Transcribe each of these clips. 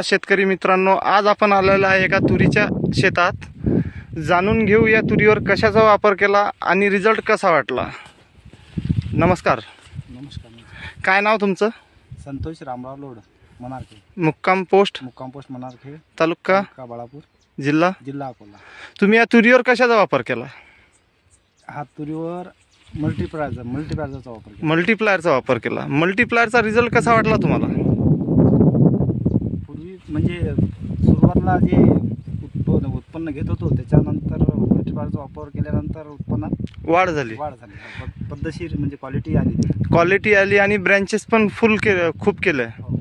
शेतकरी मित्रांनो, आज आपण आलेलो आहे एका तुरीच्या शेतात. जाणून घेऊ या तुरीवर कशाचा वापर केला आणि रिझल्ट कसा वाटला. नमस्कार. नमस्कार. काय नाव तुमचं? संतोष रामराव लोड, मनारखे. मुक्काम पोस्ट मनारखे, तालुका बाळापूर, जिल्हा अकोला. तुम्ही या तुरीवर कशाचा वापर केला? हा तुरीवर मल्टीप्लायरचा वापर केला. मल्टीप्लायरचा वापर केला. मल्टीप्लायरचा रिझल्ट कसा वाटला तुम्हाला? पूर्वी म्हणजे सुरुवातीला जे उत्पन्न घेत होतो त्याच्यानंतर मल्टीप्लायरचा वापर केल्यानंतर उत्पन्नात वाढ झाली. पद्धतशीर म्हणजे क्वालिटी आली आणि ब्रँचेस पण खूप केले. हो.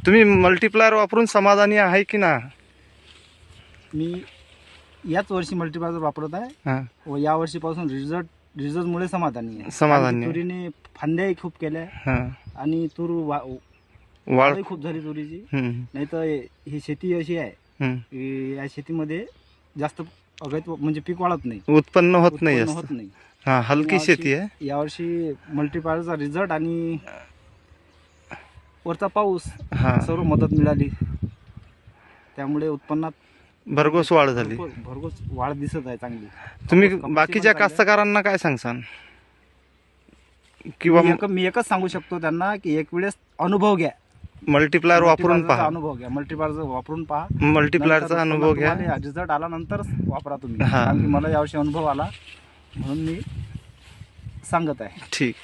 तुम्ही मल्टीप्लायर वापरून समाधानी आहे की ना? मी याच वर्षी मल्टीप्लायर वापरत आहे व या वर्षीपासून रिझल्टमुळे समाधानी आहे. तुरीने फांद्याही खूप केल्या आणि तूर वाढ खूप झाली तुरीची. नाही तर ही शेती अशी आहे, या शेतीमध्ये जास्त म्हणजे पीक वाढत नाही, उत्पन्न होत नाही. हलकी शेती आहे. यावर्षी मल्टीप्लायरचा रिझल्ट आणि वरचा पाऊस सर्व मदत मिळाली, त्यामुळे उत्पन्नात भरघोस वाढ झाली. भरघोस वाढ दिसत आहे चांगली. तुम्ही बाकीच्या कास्तकारांना काय सांगसान? किंवा मी एकच सांगू शकतो त्यांना की एक वेळेस अनुभव घ्या, मल्टीप्लायर वापरून पहा. अनुभव घ्या, मल्टीप्लायरचा वापरून पहा. मल्टीप्लायरचा अनुभव घ्या. रिझल्ट आला नंतर वापरा तुम्ही. कारण की मला यावर्षी अनुभव आला म्हणून मी सांगत आहे. ठीक.